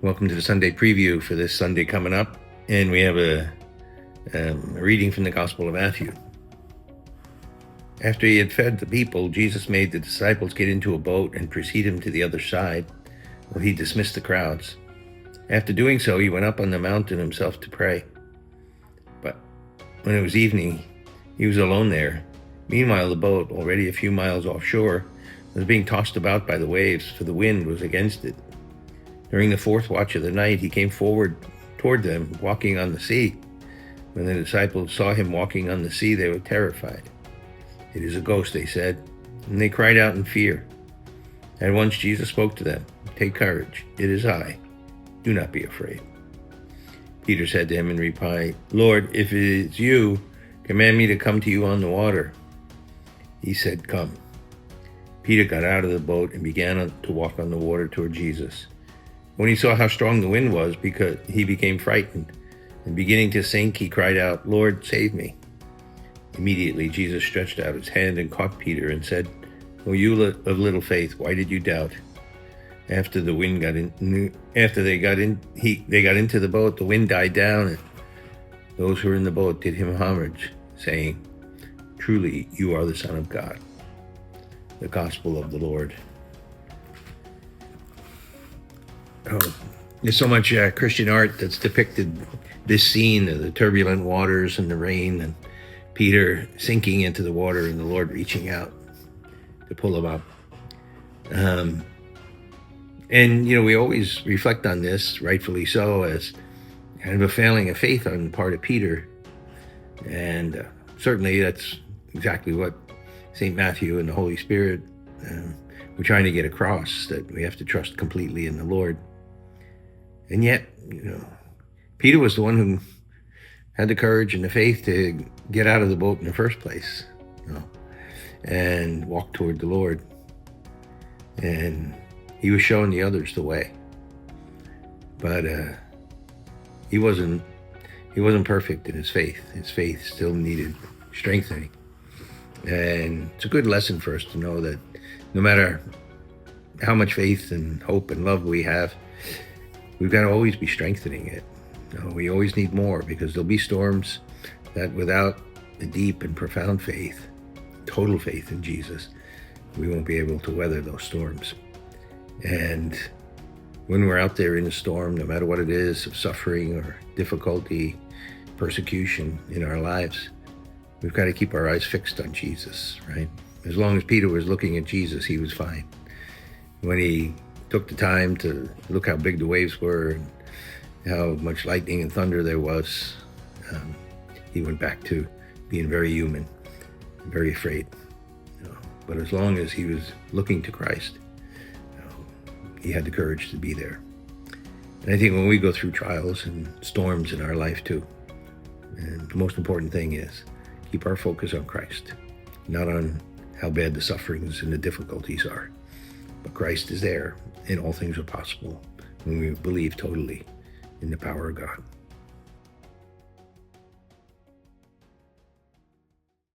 Welcome to the Sunday preview for this Sunday coming up. And we have a reading from the Gospel of Matthew. After he had fed the people, Jesus made the disciples get into a boat and precede him to the other side, while he dismissed the crowds. After doing so, he went up on the mountain himself to pray. But when it was evening, he was alone there. Meanwhile, the boat, already a few miles offshore, was being tossed about by the waves, for the wind was against it. During the fourth watch of the night, he came forward toward them, walking on the sea. When the disciples saw him walking on the sea, they were terrified. "It is a ghost," they said, and they cried out in fear. At once Jesus spoke to them, "Take courage, it is I. Do not be afraid." Peter said to him in reply, "Lord, if it is you, command me to come to you on the water." He said, "Come." Peter got out of the boat and began to walk on the water toward Jesus. When he saw how strong the wind was, he became frightened, and beginning to sink, he cried out, "Lord, save me." Immediately Jesus stretched out his hand and caught Peter and said, "O you of little faith, why did you doubt?" After they got into the boat, the wind died down, and those who were in the boat did him homage, saying, "Truly, you are the Son of God." The Gospel of the Lord. There's so much Christian art that's depicted this scene of the turbulent waters and the rain and Peter sinking into the water and the Lord reaching out to pull him up. And we always reflect on this, rightfully so, as kind of a failing of faith on the part of Peter. And certainly that's exactly what St. Matthew and the Holy Spirit were trying to get across, that we have to trust completely in the Lord. And yet, Peter was the one who had the courage and the faith to get out of the boat in the first place, and walk toward the Lord. And he was showing the others the way. But he wasn't perfect in his faith. His faith still needed strengthening. And it's a good lesson for us to know that no matter how much faith and hope and love we have, we've got to always be strengthening it. We always need more, because there'll be storms that without the deep and profound faith, total faith in Jesus, we won't be able to weather those storms. And when we're out there in a storm, no matter what it is, of suffering or difficulty, persecution in our lives, we've got to keep our eyes fixed on Jesus, right? As long as Peter was looking at Jesus, he was fine. When he took the time to look how big the waves were and how much lightning and thunder there was, he went back to being very human, very afraid. But as long as he was looking to Christ, he had the courage to be there. And I think when we go through trials and storms in our life too, and the most important thing is keep our focus on Christ, not on how bad the sufferings and the difficulties are. But Christ is there, and all things are possible when we believe totally in the power of God.